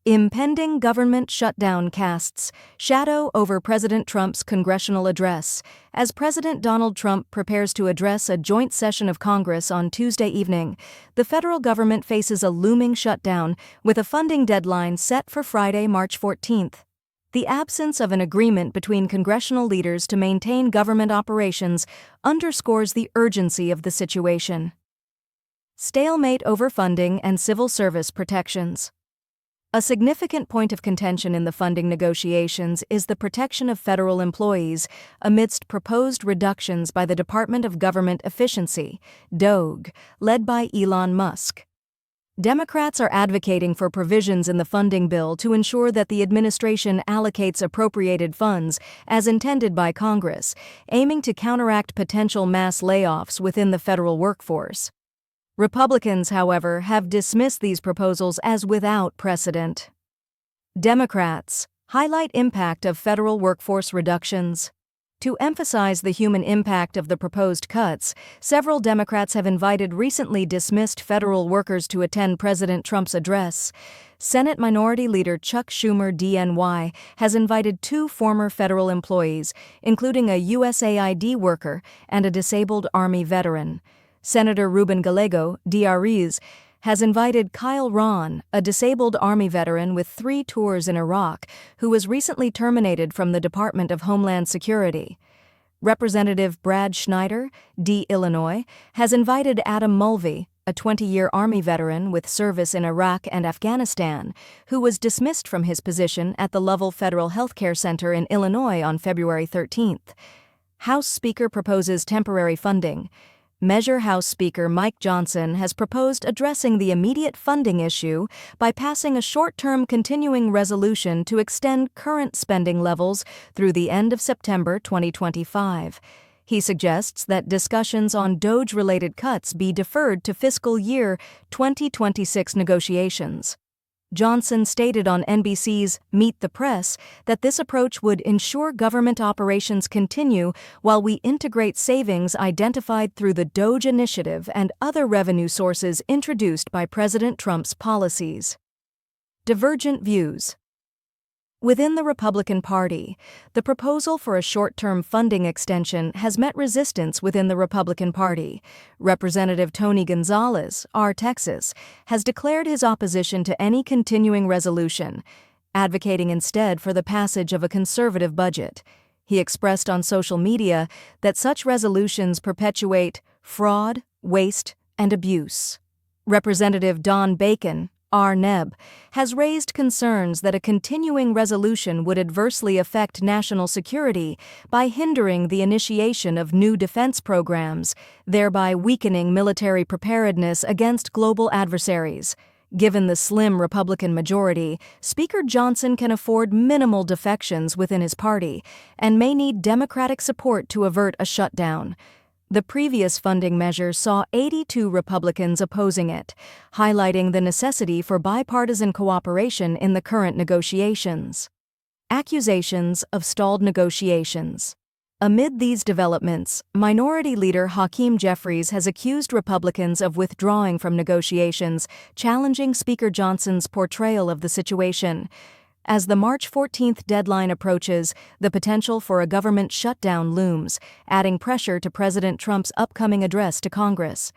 Impending government shutdown casts shadow over President Trump's congressional address. As President Donald Trump prepares to address a joint session of Congress on Tuesday evening, the federal government faces a looming shutdown with a funding deadline set for Friday, March 14th. The absence of an agreement between congressional leaders to maintain government operations underscores the urgency of the situation. Stalemate over funding and civil service protections. A significant point of contention in the funding negotiations is the protection of federal employees amidst proposed reductions by the Department of Government Efficiency, DOGE, led by Elon Musk. Democrats are advocating for provisions in the funding bill to ensure that the administration allocates appropriated funds as intended by Congress, aiming to counteract potential mass layoffs within the federal workforce. Republicans, however, have dismissed these proposals as without precedent. Democrats highlight impact of federal workforce reductions. To emphasize the human impact of the proposed cuts, several Democrats have invited recently dismissed federal workers to attend President Trump's address. Senate Minority Leader Chuck Schumer, DNY, has invited two former federal employees, including a USAID worker and a disabled Army veteran. Senator Ruben Gallego, DREs, has invited Kyle Ron, a disabled Army veteran with 3 tours in Iraq, who was recently terminated from the Department of Homeland Security. Representative Brad Schneider, D. Illinois, has invited Adam Mulvey, a 20-year Army veteran with service in Iraq and Afghanistan, who was dismissed from his position at the Lovell Federal Health Care Center in Illinois on February 13th. House Speaker proposes temporary funding. Measure House Speaker Mike Johnson has proposed addressing the immediate funding issue by passing a short-term continuing resolution to extend current spending levels through the end of September 2025. He suggests that discussions on DOGE-related cuts be deferred to fiscal year 2026 negotiations. Johnson stated on NBC's Meet the Press that this approach would ensure government operations continue while we integrate savings identified through the DOGE initiative and other revenue sources introduced by President Trump's policies. Divergent views. Within the Republican Party, the proposal for a short-term funding extension has met resistance within the Republican Party. Representative Tony Gonzalez, R. Texas, has declared his opposition to any continuing resolution, advocating instead for the passage of a conservative budget. He expressed on social media that such resolutions perpetuate fraud, waste, and abuse. Representative Don Bacon, R. Neb, has raised concerns that a continuing resolution would adversely affect national security by hindering the initiation of new defense programs, thereby weakening military preparedness against global adversaries. Given the slim Republican majority, Speaker Johnson can afford minimal defections within his party and may need Democratic support to avert a shutdown. The previous funding measure saw 82 Republicans opposing it, highlighting the necessity for bipartisan cooperation in the current negotiations. Accusations of stalled negotiations. Amid these developments, Minority Leader Hakeem Jeffries has accused Republicans of withdrawing from negotiations, challenging Speaker Johnson's portrayal of the situation. As the March 14th deadline approaches, the potential for a government shutdown looms, adding pressure to President Trump's upcoming address to Congress.